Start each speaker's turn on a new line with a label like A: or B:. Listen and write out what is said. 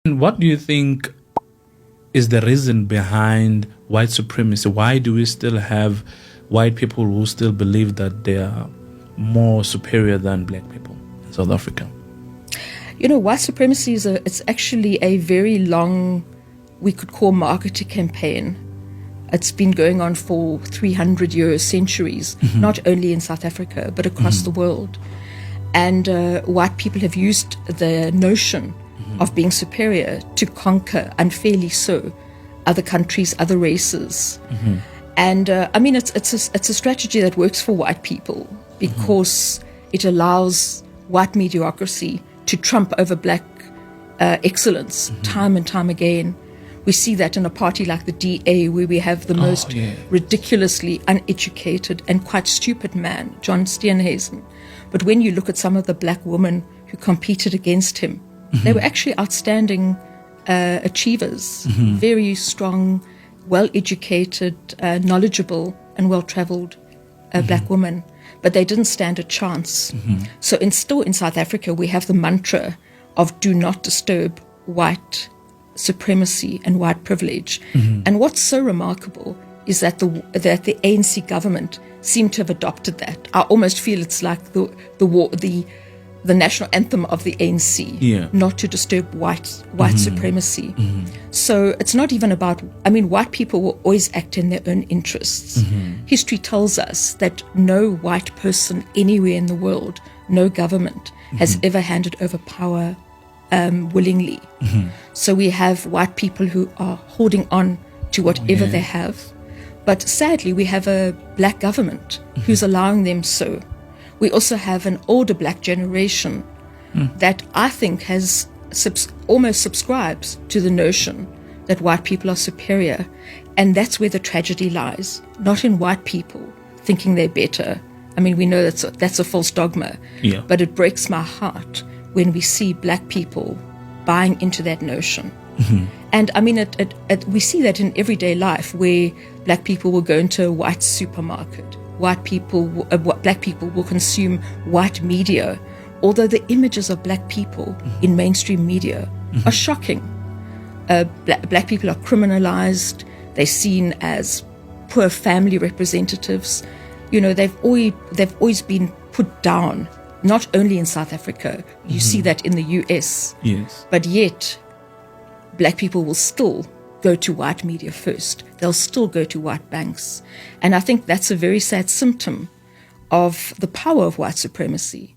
A: And what do you think is the reason behind white supremacy? Why do we still have white people who still believe that they are more superior than black people in South Africa?
B: White supremacy it's actually a very long, we could call, marketing campaign. It's been going on for 300 years, centuries, not only in South Africa, but across the world. And white people have used the notion of being superior to conquer, unfairly so, other countries, other races. And it's a strategy that works for white people because it allows white mediocrity to trump over black excellence time and time again. We see that in a party like the DA, where we have the most ridiculously uneducated and quite stupid man, John Steenhuisen. But when you look at some of the black women who competed against him, they were actually outstanding achievers, very strong, well-educated, knowledgeable, and well-traveled black women. But they didn't stand a chance. So still in South Africa, we have the mantra of do not disturb white supremacy and white privilege. And what's so remarkable is that the ANC government seem to have adopted that. I almost feel it's like the national anthem of the ANC, not to disturb white supremacy. So it's not even about, white people will always act in their own interests. History tells us that no white person anywhere in the world, no government, has ever handed over power willingly. So we have white people who are holding on to whatever they have. But sadly, we have a black government who's allowing them so. We also have an older black generation that I think has almost subscribes to the notion that white people are superior. And that's where the tragedy lies, not in white people thinking they're better. We know that's a false dogma, but it breaks my heart when we see black people buying into that notion. And we see that in everyday life, where black people will go into a white supermarket. Black people will consume white media, although the images of black people in mainstream media are shocking. Black people are criminalized. They're seen as poor family representatives. They've always been put down, not only in South Africa. You see that in the US.
A: Yes.
B: But yet, black people will still go to white media first. They'll still go to white banks. And I think that's a very sad symptom of the power of white supremacy.